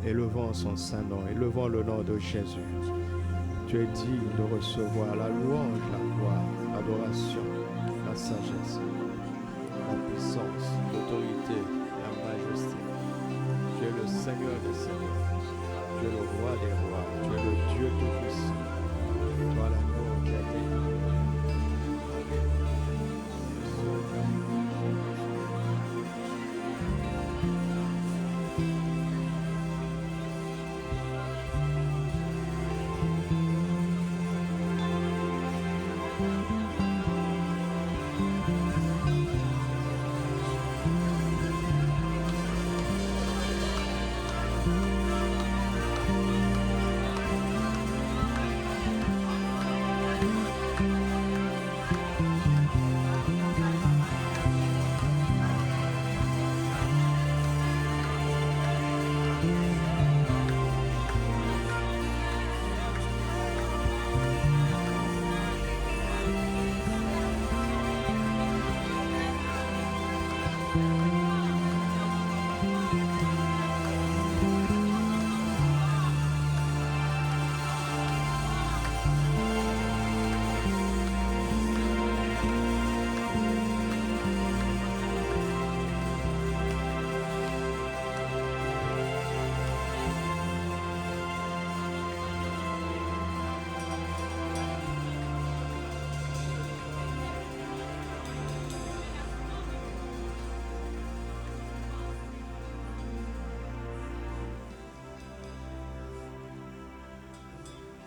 Élevons son saint nom, élevons le nom de Jésus. Tu es digne de recevoir la louange, la gloire, l'adoration, la sagesse, la puissance, l'autorité, la majesté. Tu es le Seigneur des seigneurs. Tu es le roi des rois. Tu es le Dieu tout-puissant. Toi l'amour qui a été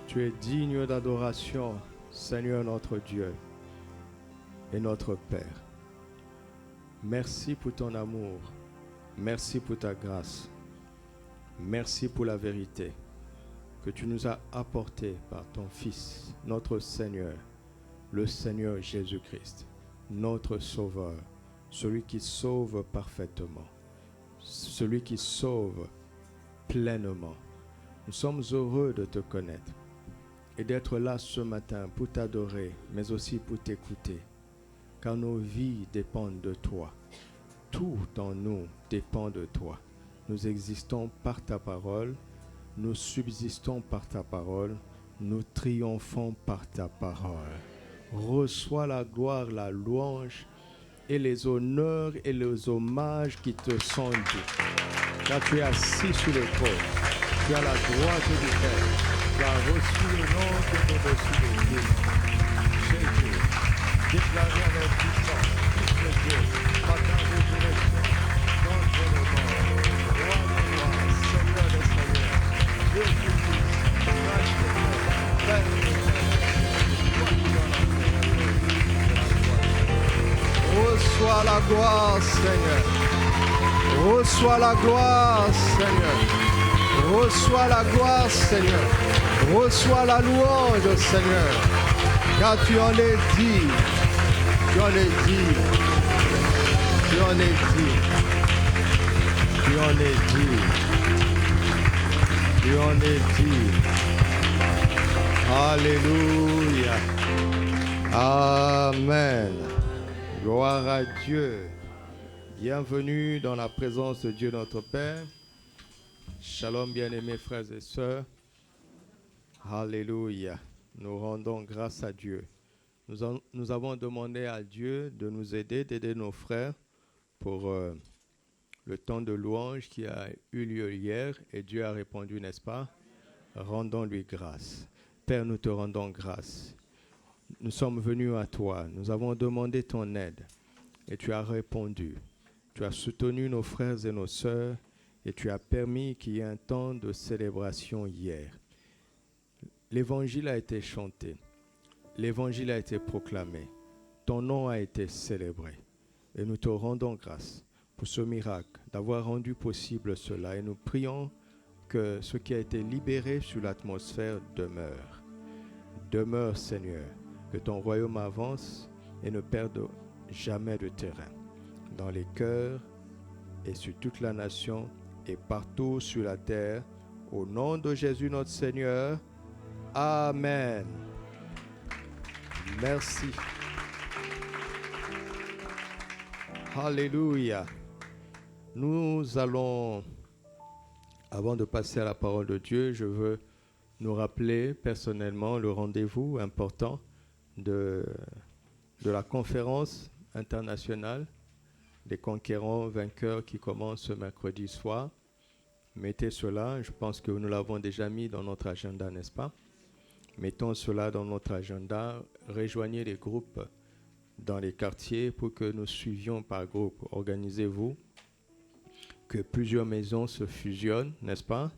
Tu es digne d'adoration, Seigneur notre Dieu et notre Père. Merci pour ton amour. Merci pour ta grâce. Merci pour la vérité que tu nous as apportée par ton Fils, notre Seigneur, le Seigneur Jésus-Christ, notre Sauveur, celui qui sauve parfaitement, celui qui sauve pleinement. Nous sommes heureux de te connaître et d'être là ce matin pour t'adorer, mais aussi pour t'écouter, car nos vies dépendent de toi. Tout en nous dépend de toi. Nous existons par ta parole, nous subsistons par ta parole, nous triomphons par ta parole. Reçois la gloire, la louange et les honneurs et les hommages qui te sont dus. Car tu es assis sur le trône, tu as la droite du Père. Tu as reçu le nom que tu as reçu de Dieu. Jésus, déclaré avec puissance, Fils de Dieu, par ta résurrection, contre le mort, roi des rois, Seigneur des seigneurs, Dieu tout-puissant, Père de Père, Père de Père, reçois la gloire, Seigneur. Reçois la gloire, Seigneur. Reçois la gloire, Seigneur. Reçois la louange, Seigneur. Car tu en es digne. Tu en es digne. Tu en es digne. Tu en es digne. Tu en es digne. Alléluia. Amen. Gloire à Dieu. Bienvenue dans la présence de Dieu notre Père. Shalom, bien-aimés frères et sœurs. Alléluia. Nous rendons grâce à Dieu. Nous avons demandé à Dieu de nous aider, d'aider nos frères pour le temps de louange qui a eu lieu hier. Et Dieu a répondu, n'est-ce pas? Rendons-lui grâce. Père, nous te rendons grâce. Nous sommes venus à toi. Nous avons demandé ton aide. Et tu as répondu. Tu as soutenu nos frères et nos sœurs. Et tu as permis qu'il y ait un temps de célébration hier. L'évangile a été chanté. L'évangile a été proclamé. Ton nom a été célébré. Et nous te rendons grâce pour ce miracle, d'avoir rendu possible cela. Et nous prions que ce qui a été libéré sur l'atmosphère demeure. Demeure, Seigneur, que ton royaume avance et ne perde jamais de terrain. Dans les cœurs et sur toute la nation, et partout sur la terre, au nom de Jésus notre Seigneur. Amen. Merci. Alléluia. Nous allons Avant de passer à la parole de Dieu, je veux nous rappeler personnellement le rendez-vous important de la conférence internationale des conquérants vainqueurs qui commence ce mercredi soir. Mettez cela, je pense que nous l'avons déjà mis dans notre agenda, n'est-ce pas? Mettons cela dans notre agenda, rejoignez les groupes dans les quartiers pour que nous suivions par groupe. Organisez-vous, que plusieurs maisons se fusionnent, n'est-ce pas,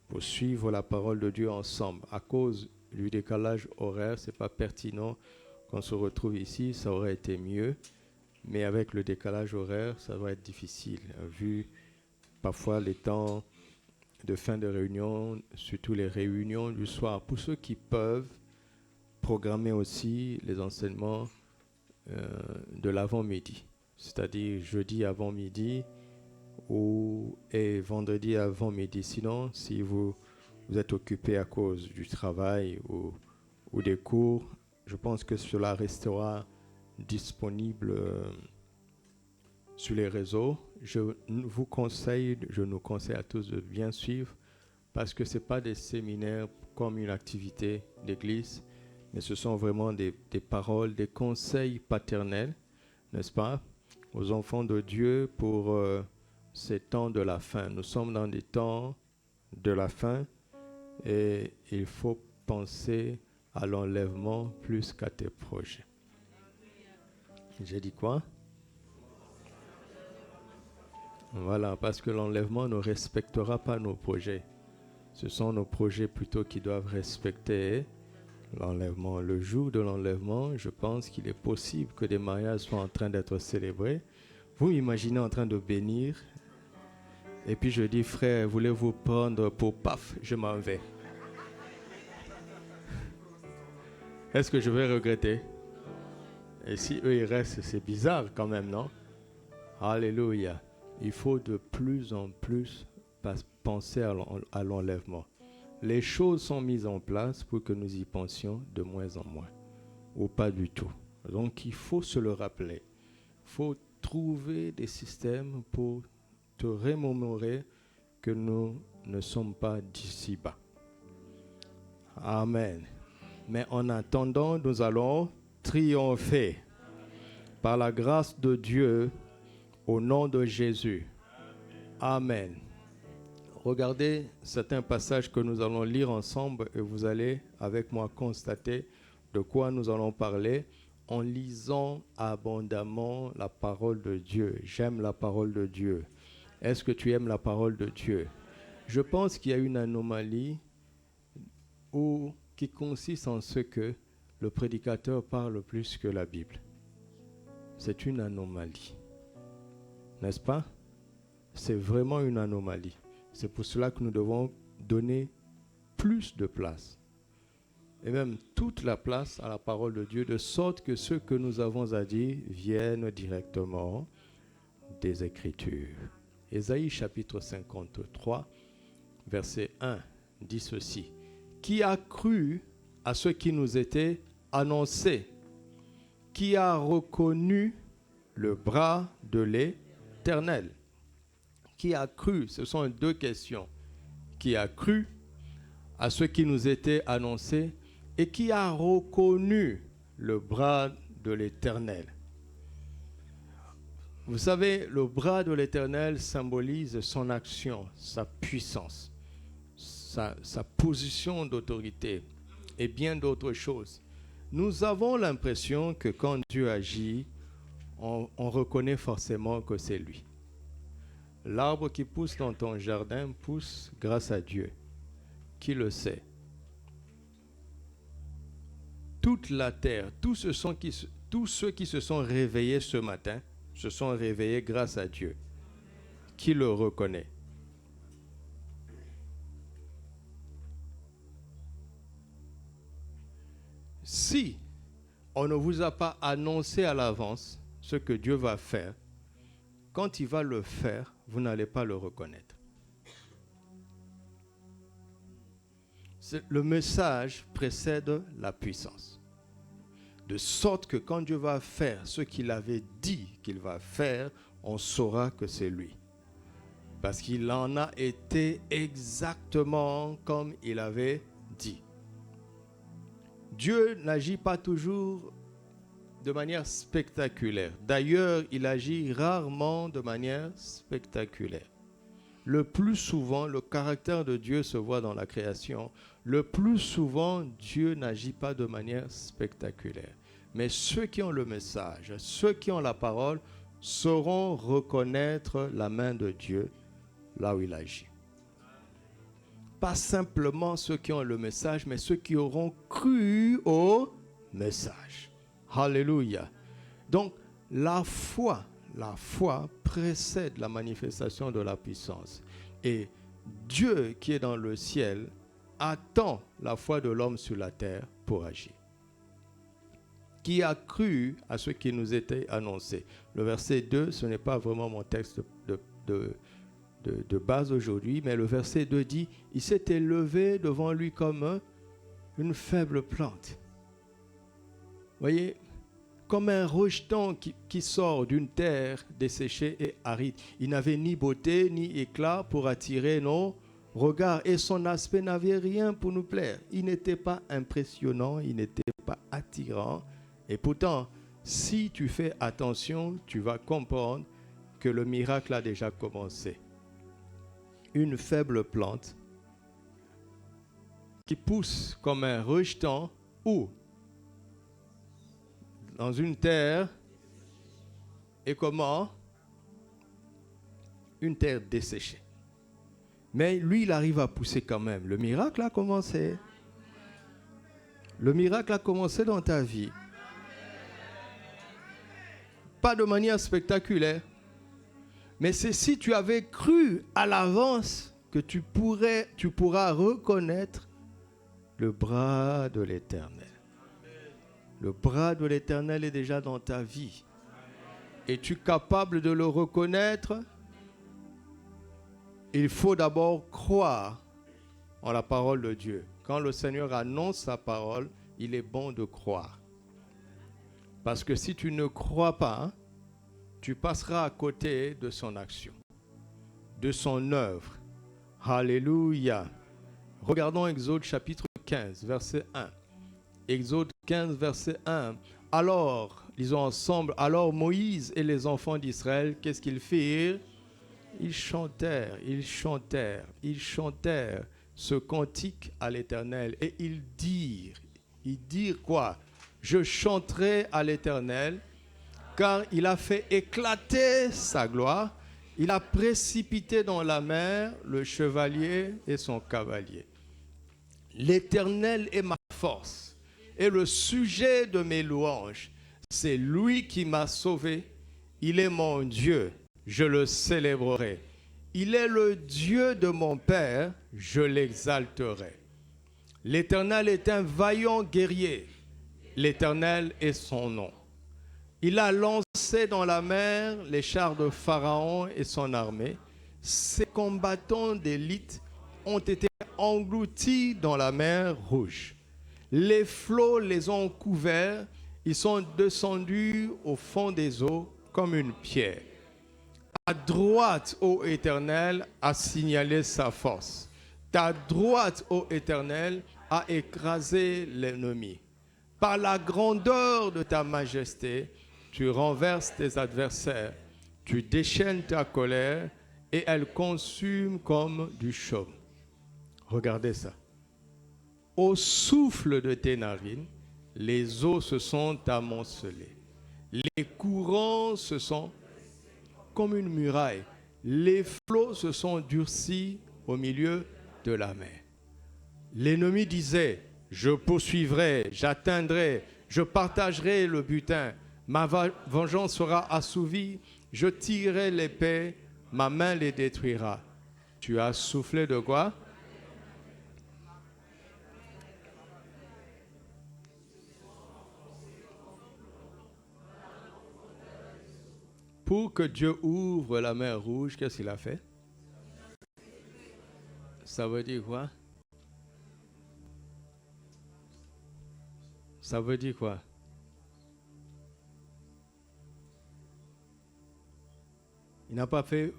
pour suivre la parole de Dieu ensemble. À cause du décalage horaire, ce n'est pas pertinent qu'on se retrouve ici, ça aurait été mieux, mais avec le décalage horaire, ça va être difficile, vu parfois les temps de fin de réunion, surtout les réunions du soir. Pour ceux qui peuvent, programmer aussi les enseignements de l'avant-midi, c'est-à-dire jeudi avant-midi et vendredi avant-midi. Sinon, si vous êtes occupé à cause du travail ou des cours, je pense que cela restera disponible sur les réseaux. Je nous conseille à tous de bien suivre parce que ce n'est pas des séminaires comme une activité d'église, mais ce sont vraiment des paroles, des conseils paternels, n'est-ce pas, aux enfants de Dieu pour ces temps de la fin. Nous sommes dans des temps de la fin et il faut penser à l'enlèvement plus qu'à tes projets. J'ai dit quoi? Voilà, parce que l'enlèvement ne respectera pas nos projets. Ce sont nos projets plutôt qui doivent respecter l'enlèvement. Le jour de l'enlèvement, je pense qu'il est possible que des mariages soient en train d'être célébrés. Vous imaginez en train de bénir, et puis je dis, frère, voulez-vous prendre pour paf, je m'en vais. Est-ce que je vais regretter? Et si eux ils restent, c'est bizarre quand même, non? Alléluia. Il faut de plus en plus penser à l'enlèvement. Les choses sont mises en place pour que nous y pensions de moins en moins, ou pas du tout. Donc il faut se le rappeler. Il faut trouver des systèmes pour te remémorer que nous ne sommes pas d'ici-bas. Amen. Mais en attendant, nous allons triompher par la grâce de Dieu au nom de Jésus. Amen. Regardez certains passages que nous allons lire ensemble et vous allez avec moi constater de quoi nous allons parler en lisant abondamment la parole de Dieu. J'aime la parole de Dieu. Est-ce que tu aimes la parole de Dieu? Je pense qu'il y a une anomalie qui consiste en ce que le prédicateur parle plus que la Bible. C'est une anomalie. N'est-ce pas? C'est vraiment une anomalie. C'est pour cela que nous devons donner plus de place. Et même toute la place à la parole de Dieu, de sorte que ce que nous avons à dire vienne directement des Écritures. Ésaïe chapitre 53, verset 1, dit ceci. Qui a cru à ce qui nous était annoncé? Qui a reconnu le bras de l'Éternel? Qui a cru? Ce sont deux questions. Qui a cru à ce qui nous était annoncé et qui a reconnu le bras de l'Éternel? Vous savez, le bras de l'Éternel symbolise son action, sa puissance, sa position d'autorité et bien d'autres choses. Nous avons l'impression que quand Dieu agit, on reconnaît forcément que c'est lui. L'arbre qui pousse dans ton jardin pousse grâce à Dieu. Qui le sait? Toute la terre, tous ceux qui se sont réveillés ce matin, se sont réveillés grâce à Dieu. Qui le reconnaît? Si on ne vous a pas annoncé à l'avance ce que Dieu va faire, quand il va le faire, vous n'allez pas le reconnaître. Le message précède la puissance. De sorte que quand Dieu va faire ce qu'il avait dit qu'il va faire, on saura que c'est lui. Parce qu'il en a été exactement comme il avait dit. Dieu n'agit pas toujours de manière spectaculaire. D'ailleurs, il agit rarement de manière spectaculaire. Le plus souvent, le caractère de Dieu se voit dans la création. Le plus souvent, Dieu n'agit pas de manière spectaculaire. Mais ceux qui ont le message, ceux qui ont la parole, sauront reconnaître la main de Dieu là où il agit. Pas simplement ceux qui ont le message, mais ceux qui auront cru au message. Alléluia. Donc, la foi précède la manifestation de la puissance. Et Dieu qui est dans le ciel attend la foi de l'homme sur la terre pour agir. Qui a cru à ce qui nous était annoncé. Le verset 2, ce n'est pas vraiment mon texte de base aujourd'hui, mais le verset 2 dit, il s'est élevé devant lui comme une faible plante. Voyez, comme un rejeton qui sort d'une terre desséchée et aride. Il n'avait ni beauté ni éclat pour attirer nos regards et son aspect n'avait rien pour nous plaire. Il n'était pas impressionnant, il n'était pas attirant. Et pourtant, si tu fais attention, tu vas comprendre que le miracle a déjà commencé. Une faible plante qui pousse comme un rejeton ou dans une terre, et comment? Une terre desséchée. Mais lui, il arrive à pousser quand même. Le miracle a commencé. Le miracle a commencé dans ta vie. Pas de manière spectaculaire. Mais c'est si tu avais cru à l'avance que tu pourras reconnaître le bras de l'Éternel. Le bras de l'Éternel est déjà dans ta vie. Es-tu capable de le reconnaître? Il faut d'abord croire en la parole de Dieu. Quand le Seigneur annonce sa parole, il est bon de croire. Parce que si tu ne crois pas, tu passeras à côté de son action, de son œuvre. Alléluia. Regardons Exode chapitre 15, verset 1. Exode 15, verset 1. Alors, lisons ensemble, alors Moïse et les enfants d'Israël, qu'est-ce qu'ils firent? Ils chantèrent ce cantique à l'Éternel. Et ils dirent quoi? Je chanterai à l'Éternel, car il a fait éclater sa gloire. Il a précipité dans la mer le chevalier et son cavalier. L'Éternel est ma force et le sujet de mes louanges. C'est lui qui m'a sauvé. Il est mon Dieu, je le célébrerai. Il est le Dieu de mon Père, je l'exalterai. L'Éternel est un vaillant guerrier. L'Éternel est son nom. Il a lancé dans la mer les chars de Pharaon et son armée. Ses combattants d'élite ont été engloutis dans la mer Rouge. Les flots les ont couverts. Ils sont descendus au fond des eaux comme une pierre. Ta droite, ô Éternel, a signalé sa force. Ta droite, ô Éternel, a écrasé l'ennemi. Par la grandeur de ta majesté, tu renverses tes adversaires. Tu déchaînes ta colère et elle consume comme du chaume. Regardez ça. Au souffle de tes narines, les eaux se sont amoncelées. Les courants se sont comme une muraille. Les flots se sont durcis au milieu de la mer. L'ennemi disait, je poursuivrai, j'atteindrai, je partagerai le butin. Ma vengeance sera assouvie, je tirerai l'épée, ma main les détruira. Tu as soufflé de quoi? Pour que Dieu ouvre la mer Rouge, qu'est-ce qu'il a fait? Ça veut dire quoi? Ça veut dire quoi? Il n'a pas fait...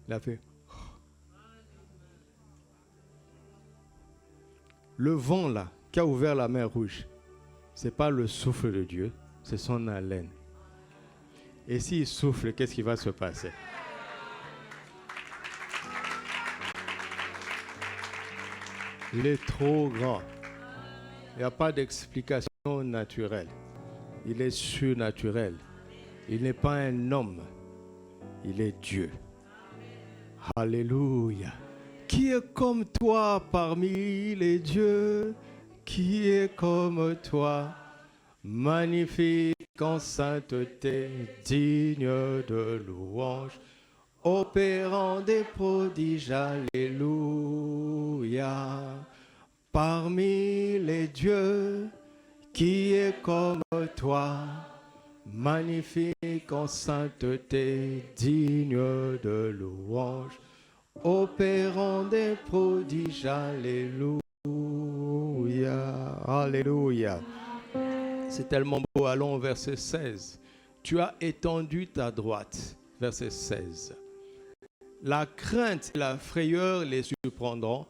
Il a fait. Le vent là, qui a ouvert la mer Rouge, ce n'est pas le souffle de Dieu, c'est son haleine. Et s'il souffle, qu'est-ce qui va se passer? Il est trop grand. Il n'y a pas d'explication naturelle. Il est surnaturel. Il n'est pas un homme. Il est Dieu. Alléluia. Qui est comme toi parmi les dieux? Qui est comme toi? Magnifique en sainteté, digne de louange, opérant des prodiges, alléluia. Parmi les dieux, qui est comme toi? Magnifique en sainteté, digne de louange, opérant des prodiges, alléluia. Alléluia. C'est tellement beau. Allons au verset 16. Tu as étendu ta droite. Verset 16. La crainte et la frayeur les surprendront.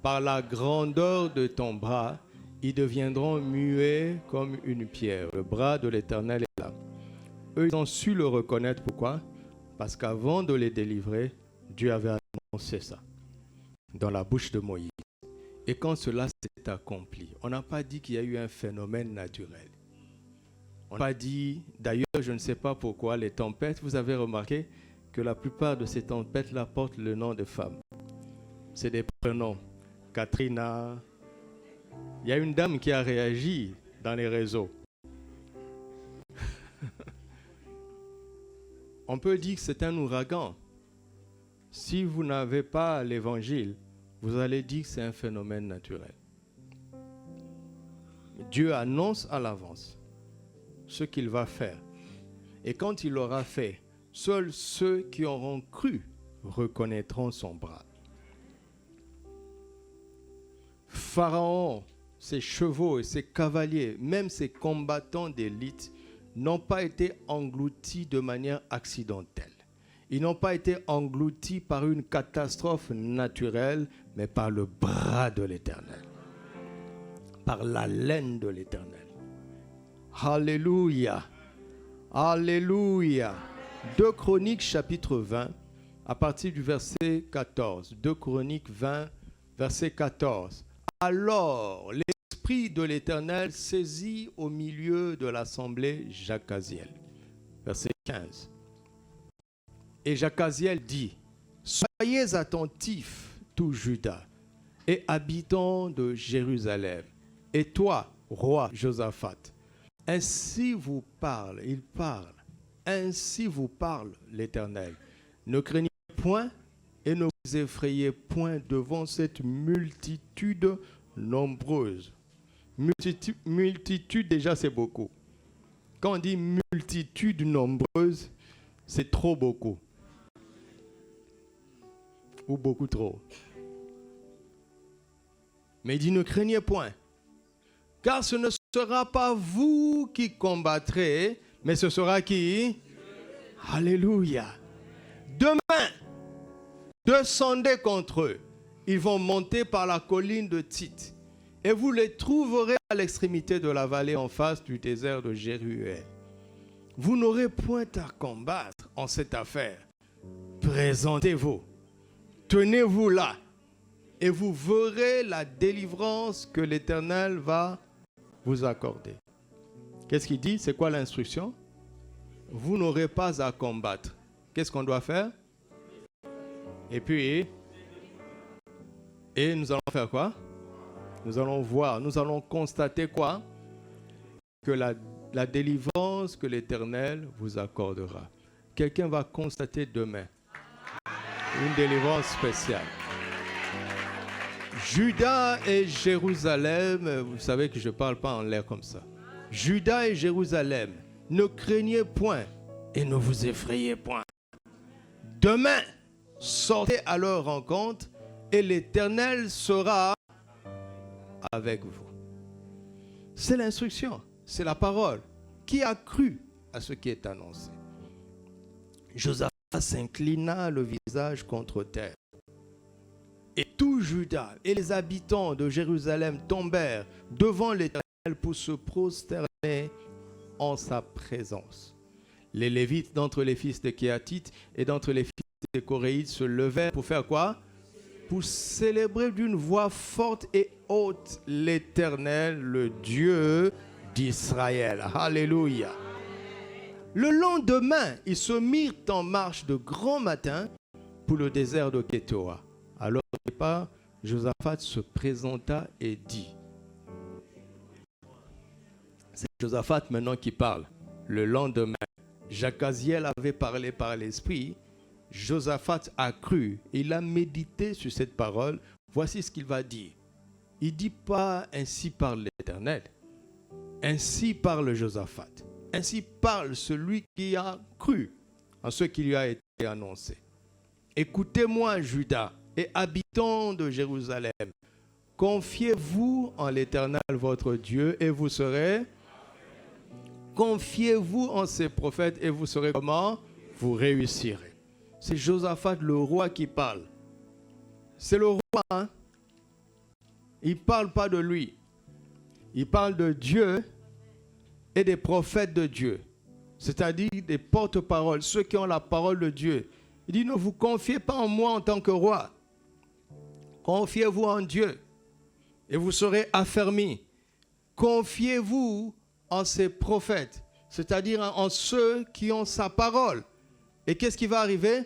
Par la grandeur de ton bras, ils deviendront muets comme une pierre. Le bras de l'Éternel est là. Eux, ils ont su le reconnaître. Pourquoi? Parce qu'avant de les délivrer, Dieu avait annoncé ça dans la bouche de Moïse. Et quand cela s'est accompli, on n'a pas dit qu'il y a eu un phénomène naturel. On n'a pas dit, d'ailleurs, je ne sais pas pourquoi, les tempêtes, vous avez remarqué que la plupart de ces tempêtes-là portent le nom de femmes. C'est des prénoms. Katrina. Il y a une dame qui a réagi dans les réseaux. On peut dire que c'est un ouragan. Si vous n'avez pas l'évangile, vous allez dire que c'est un phénomène naturel. Dieu annonce à l'avance ce qu'il va faire. Et quand il l'aura fait, seuls ceux qui auront cru reconnaîtront son bras. Pharaon, ses chevaux et ses cavaliers, même ses combattants d'élite, n'ont pas été engloutis de manière accidentelle. Ils n'ont pas été engloutis par une catastrophe naturelle, mais par le bras de l'Éternel, par la laine de l'Éternel. Alléluia. Alléluia. 2 Chroniques chapitre 20, à partir du verset 14. 2 Chroniques 20, verset 14. Alors, l'Esprit de l'Éternel saisit au milieu de l'assemblée Jacaziel. Verset 15. Et Jacaziel dit, soyez attentifs, tout Juda, et habitants de Jérusalem, et toi, roi Josaphat. Ainsi vous parle, il parle, ainsi vous parle l'Éternel. Ne craignez point et ne vous effrayez point devant cette multitude nombreuse. Multitude, déjà, c'est beaucoup. Quand on dit multitude nombreuse, c'est trop beaucoup. Ou beaucoup trop. Mais il dit, ne craignez point, car ce ne sera pas vous qui combattrez, mais ce sera qui? Alléluia. Demain, descendez contre eux. Ils vont monter par la colline de Tite. Et vous les trouverez à l'extrémité de la vallée en face du désert de Jéruel. Vous n'aurez point à combattre en cette affaire. Présentez-vous. Tenez-vous là. Et vous verrez la délivrance que l'Éternel va vous accorder. Qu'est-ce qu'il dit? C'est quoi l'instruction? Vous n'aurez pas à combattre. Qu'est-ce qu'on doit faire? Et puis, nous allons faire quoi? Nous allons voir, nous allons constater quoi? Que la délivrance que l'Éternel vous accordera. Quelqu'un va constater demain une délivrance spéciale. Juda et Jérusalem, vous savez que je ne parle pas en l'air comme ça. Juda et Jérusalem, ne craignez point et ne vous effrayez point. Demain, sortez à leur rencontre et l'Éternel sera avec vous. C'est l'instruction, c'est la parole. Qui a cru à ce qui est annoncé? Josaphat s'inclina le visage contre terre. Et tout Juda et les habitants de Jérusalem tombèrent devant l'Éternel pour se prosterner en sa présence. Les Lévites d'entre les fils de Kéhatite et d'entre les fils de Coréites se levèrent pour faire quoi? Pour célébrer d'une voix forte et haute l'Éternel, le Dieu d'Israël. Alléluia. Le lendemain, ils se mirent en marche de grand matin pour le désert de Kétoa. Alors au départ, Josaphat se présenta et dit. C'est Josaphat maintenant qui parle. Le lendemain, Jacaziel avait parlé par l'Esprit. Josaphat a cru. Il a médité sur cette parole. Voici ce qu'il va dire. Il ne dit pas ainsi parle l'Éternel. Ainsi parle Josaphat. Ainsi parle celui qui a cru en ce qui lui a été annoncé. Écoutez-moi, Juda et habitants de Jérusalem. Confiez-vous en l'Éternel votre Dieu et vous serez. Confiez-vous en ses prophètes et vous serez comment? Vous réussirez. C'est Josaphat le roi qui parle. C'est le roi, hein? Il ne parle pas de lui. Il parle de Dieu et des prophètes de Dieu. C'est-à-dire des porte-paroles, ceux qui ont la parole de Dieu. Il dit, ne vous confiez pas en moi en tant que roi. Confiez-vous en Dieu et vous serez affermis. Confiez-vous en ses prophètes, c'est-à-dire en ceux qui ont sa parole. Et qu'est-ce qui va arriver?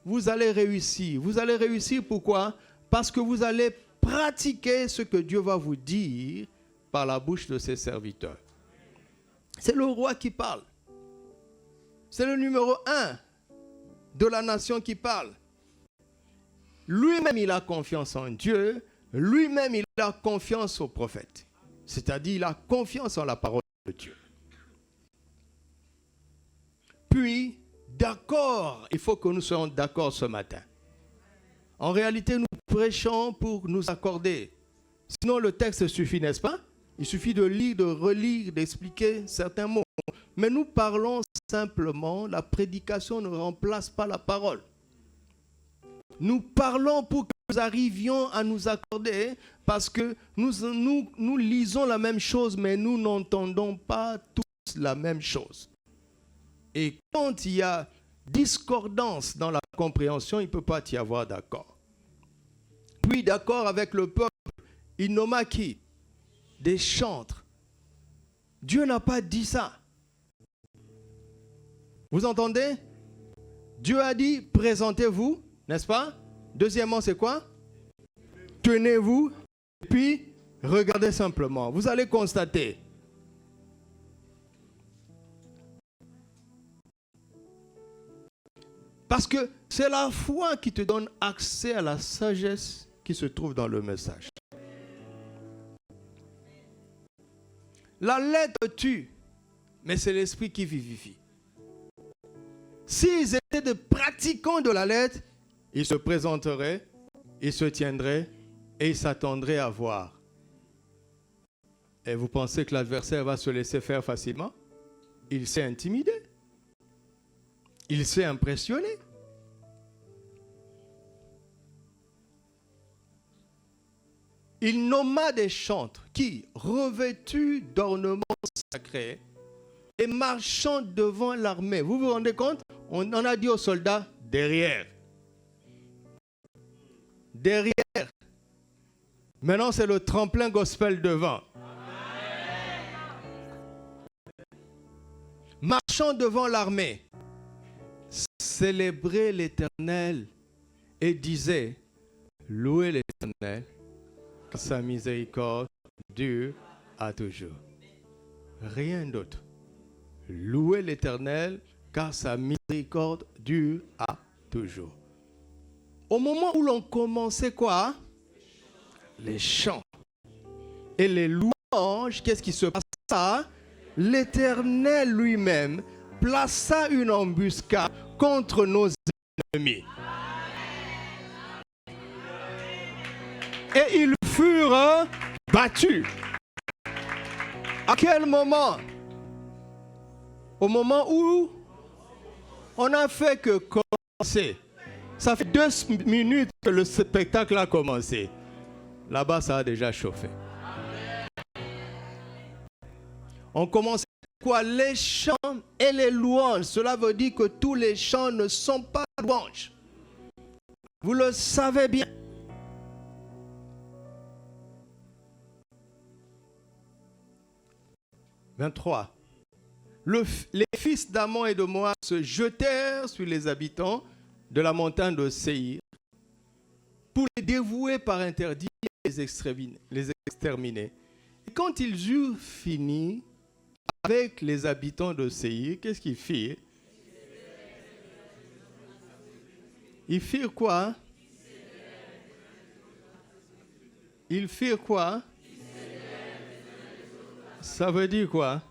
Vous allez réussir. Vous allez réussir pourquoi? Parce que vous allez pratiquer ce que Dieu va vous dire par la bouche de ses serviteurs. C'est le roi qui parle. C'est le numéro 1 de la nation qui parle. Lui-même, il a confiance en Dieu. Lui-même, il a confiance aux prophètes. C'est-à-dire, il a confiance en la parole de Dieu. Puis, d'accord, il faut que nous soyons d'accord ce matin. En réalité, nous prêchons pour nous accorder. Sinon, le texte suffit, n'est-ce pas? Il suffit de lire, de relire, d'expliquer certains mots. Mais nous parlons simplement, la prédication ne remplace pas la parole. Nous parlons pour que nous arrivions à nous accorder parce que nous lisons la même chose, mais nous n'entendons pas tous la même chose. Et quand il y a discordance dans la compréhension, il ne peut pas y avoir d'accord. Puis d'accord avec le peuple, il nomma qui? Des chantres. Dieu n'a pas dit ça. Vous entendez? Dieu a dit, présentez-vous, n'est-ce pas? Deuxièmement, c'est quoi? Tenez-vous, puis regardez simplement. Vous allez constater. Parce que c'est la foi qui te donne accès à la sagesse qui se trouve dans le message. La lettre tue, mais c'est l'esprit qui vivifie. S'ils étaient des pratiquants de la lettre, ils se présenteraient, ils se tiendraient et ils s'attendraient à voir. Et vous pensez que l'adversaire va se laisser faire facilement? Il s'est intimidé. Il s'est impressionné. Il nomma des chantres qui, revêtus d'ornements sacrés et marchant devant l'armée. Vous vous rendez compte? On en a dit aux soldats, derrière. Derrière. Maintenant, c'est le tremplin gospel devant. Marchant devant l'armée, célébrer l'Éternel et disait, louez l'Éternel, car sa miséricorde dure à toujours. Rien d'autre. Louez l'Éternel, car sa miséricorde dure à toujours. Au moment où l'on commençait quoi? Les chants. Et les louanges, qu'est-ce qui se passa? L'Éternel lui-même plaça une embuscade contre nos ennemis. Et ils furent battus. À quel moment? Au moment où on n'a fait que commencé. Ça fait 2 minutes que le spectacle a commencé. Là-bas, ça a déjà chauffé. On commence quoi? Les chants et les louanges. Cela veut dire que tous les chants ne sont pas louanges. Vous le savez bien. « 23. Les fils d'Amon et de Moab se jetèrent sur les habitants de la montagne de Séir pour les dévouer par interdit et les exterminer. Et quand ils eurent fini avec les habitants de Séir, qu'est-ce qu'ils firent? Ils firent quoi? Ils firent quoi? Ça veut dire quoi?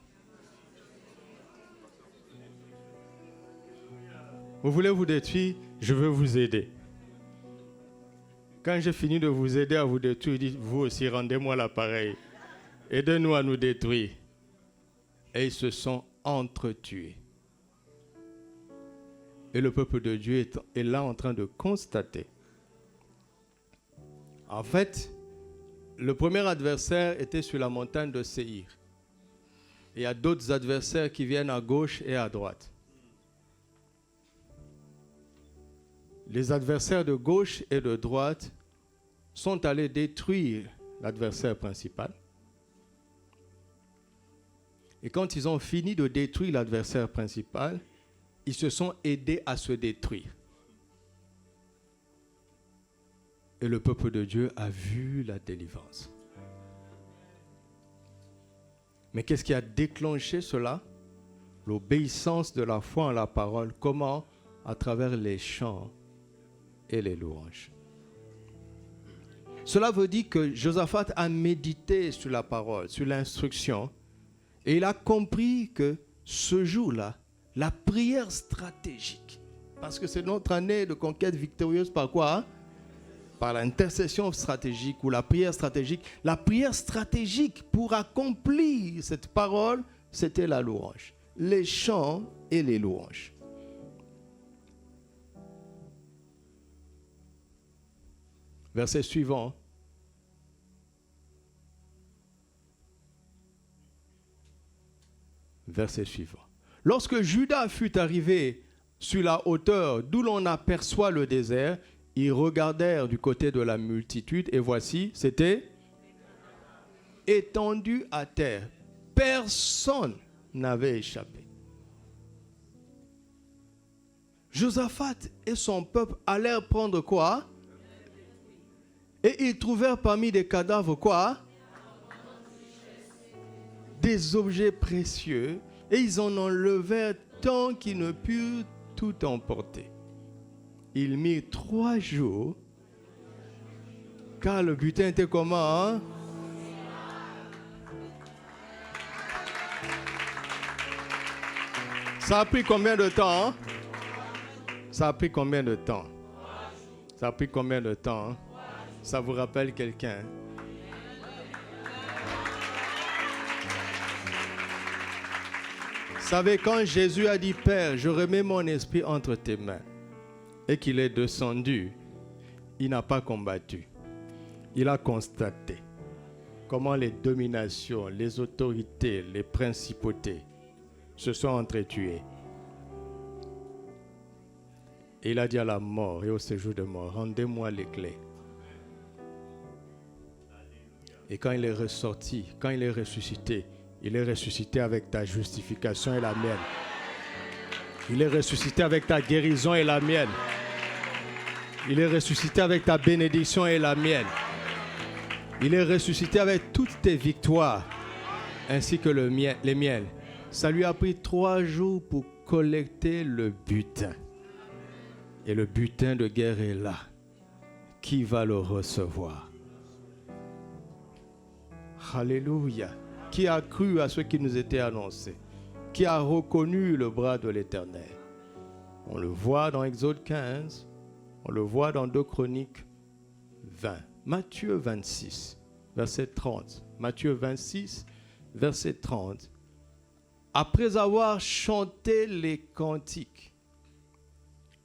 Vous voulez vous détruire? Je veux vous aider. Quand j'ai fini de vous aider à vous détruire, dites vous aussi, rendez-moi l'appareil. Aidez-nous à nous détruire. Et ils se sont entretués. Et le peuple de Dieu est là en train de constater. En fait, le premier adversaire était sur la montagne de Séir. Il y a d'autres adversaires qui viennent à gauche et à droite. Les adversaires de gauche et de droite sont allés détruire l'adversaire principal. Et quand ils ont fini de détruire l'adversaire principal, ils se sont aidés à se détruire. Et le peuple de Dieu a vu la délivrance. Mais qu'est-ce qui a déclenché cela? L'obéissance de la foi en la parole. Comment? À travers les chants et les louanges. Cela veut dire que Josaphat a médité sur la parole, sur l'instruction, et il a compris que ce jour-là, la prière stratégique, parce que c'est notre année de conquête victorieuse par quoi? Par l'intercession stratégique ou la prière stratégique. La prière stratégique pour accomplir cette parole, c'était la louange. Les chants et les louanges. Verset suivant. Verset suivant. Lorsque Judas fut arrivé sur la hauteur d'où l'on aperçoit le désert, ils regardèrent du côté de la multitude et voici, c'était étendu à terre. Personne n'avait échappé. Josaphat et son peuple allèrent prendre quoi? Et ils trouvèrent parmi des cadavres quoi? Des objets précieux. Et ils en enlevèrent tant qu'ils ne purent tout emporter. Ils mirent 3 jours, car le butin était comment? Hein? Ça a pris combien de temps? Hein? Ça a pris combien de temps? Ça a pris combien de temps? Hein? Ça vous rappelle quelqu'un? Vous savez, quand Jésus a dit, Père, je remets mon esprit entre tes mains, et qu'il est descendu, il n'a pas combattu. Il a constaté comment les dominations, les autorités, les principautés se sont entretuées. Et il a dit à la mort et au séjour de mort, rendez-moi les clés. Et quand il est ressorti, quand il est ressuscité avec ta justification et la mienne. Il est ressuscité avec ta guérison et la mienne. Il est ressuscité avec ta bénédiction et la mienne. Il est ressuscité avec toutes tes victoires, ainsi que les miennes. Ça lui a pris 3 jours pour collecter le butin. Et le butin de guerre est là. Qui va le recevoir? Alléluia. Qui a cru à ce qui nous était annoncé? Qui a reconnu le bras de l'Éternel? On le voit dans Exode 15, on le voit dans 2 Chroniques 20. Matthieu 26, verset 30. Matthieu 26, verset 30. Après avoir chanté les cantiques,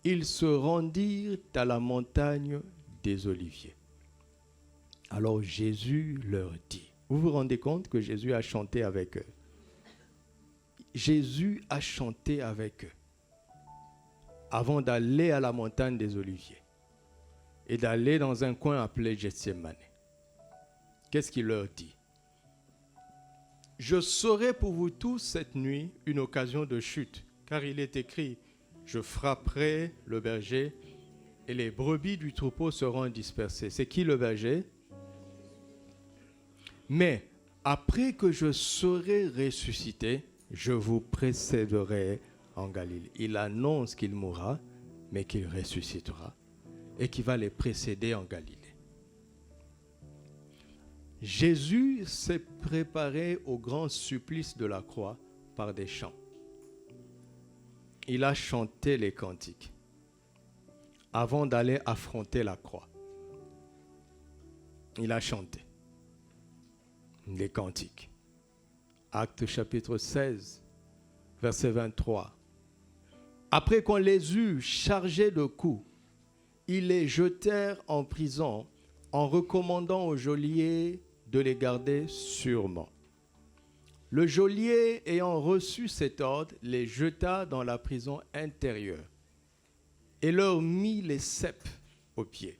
ils se rendirent à la montagne des Oliviers. Alors Jésus leur dit, vous vous rendez compte que Jésus a chanté avec eux? Jésus a chanté avec eux avant d'aller à la montagne des Oliviers et d'aller dans un coin appelé Gethsémane. Qu'est-ce qu'il leur dit? Je serai pour vous tous cette nuit une occasion de chute, car il est écrit, je frapperai le berger et les brebis du troupeau seront dispersées. C'est qui le berger? Mais après que je serai ressuscité, je vous précéderai en Galilée. Il annonce qu'il mourra, mais qu'il ressuscitera et qu'il va les précéder en Galilée. Jésus s'est préparé au grand supplice de la croix par des chants. Il a chanté les cantiques avant d'aller affronter la croix. Il a chanté les cantiques. Actes chapitre 16, verset 23. Après qu'on les eut chargés de coups, ils les jetèrent en prison en recommandant au geôlier de les garder sûrement. Le geôlier, ayant reçu cet ordre, les jeta dans la prison intérieure et leur mit les ceps aux pieds.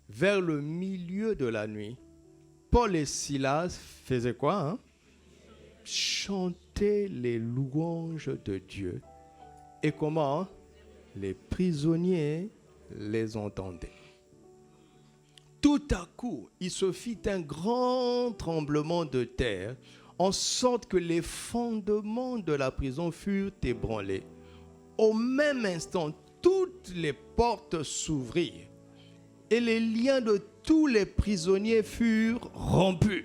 Vers le milieu de la nuit, Paul et Silas faisaient quoi? Chantaient les louanges de Dieu. Et comment? Les prisonniers les entendaient. Tout à coup, il se fit un grand tremblement de terre, en sorte que les fondements de la prison furent ébranlés. Au même instant, toutes les portes s'ouvrirent et les liens de tous les prisonniers furent rompus.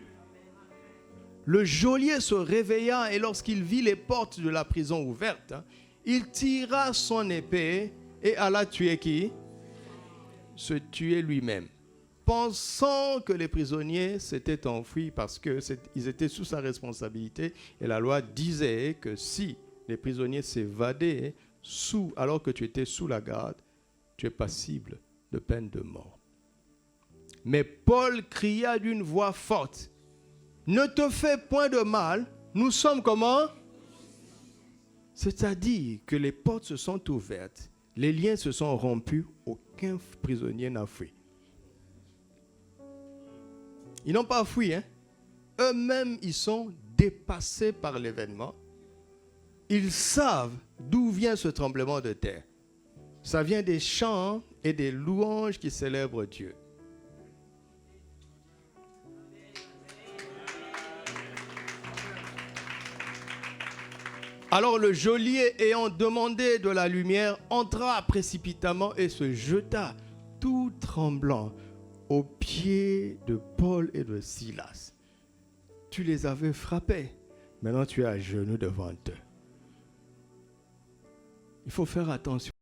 Le geôlier se réveilla et lorsqu'il vit les portes de la prison ouvertes, il tira son épée et alla tuer qui? Se tuer lui-même, pensant que les prisonniers s'étaient enfuis parce qu'ils étaient sous sa responsabilité. Et la loi disait que si les prisonniers s'évadaient alors que tu étais sous la garde, tu es passible de peine de mort. Mais Paul cria d'une voix forte, « Ne te fais point de mal, nous sommes comment ?» C'est-à-dire que les portes se sont ouvertes, les liens se sont rompus, aucun prisonnier n'a fui. Ils n'ont pas fui, Eux-mêmes, ils sont dépassés par l'événement. Ils savent d'où vient ce tremblement de terre. Ça vient des chants et des louanges qui célèbrent Dieu. Alors le geôlier, ayant demandé de la lumière, entra précipitamment et se jeta, tout tremblant, aux pieds de Paul et de Silas. Tu les avais frappés, maintenant tu es à genoux devant eux. Il faut faire attention.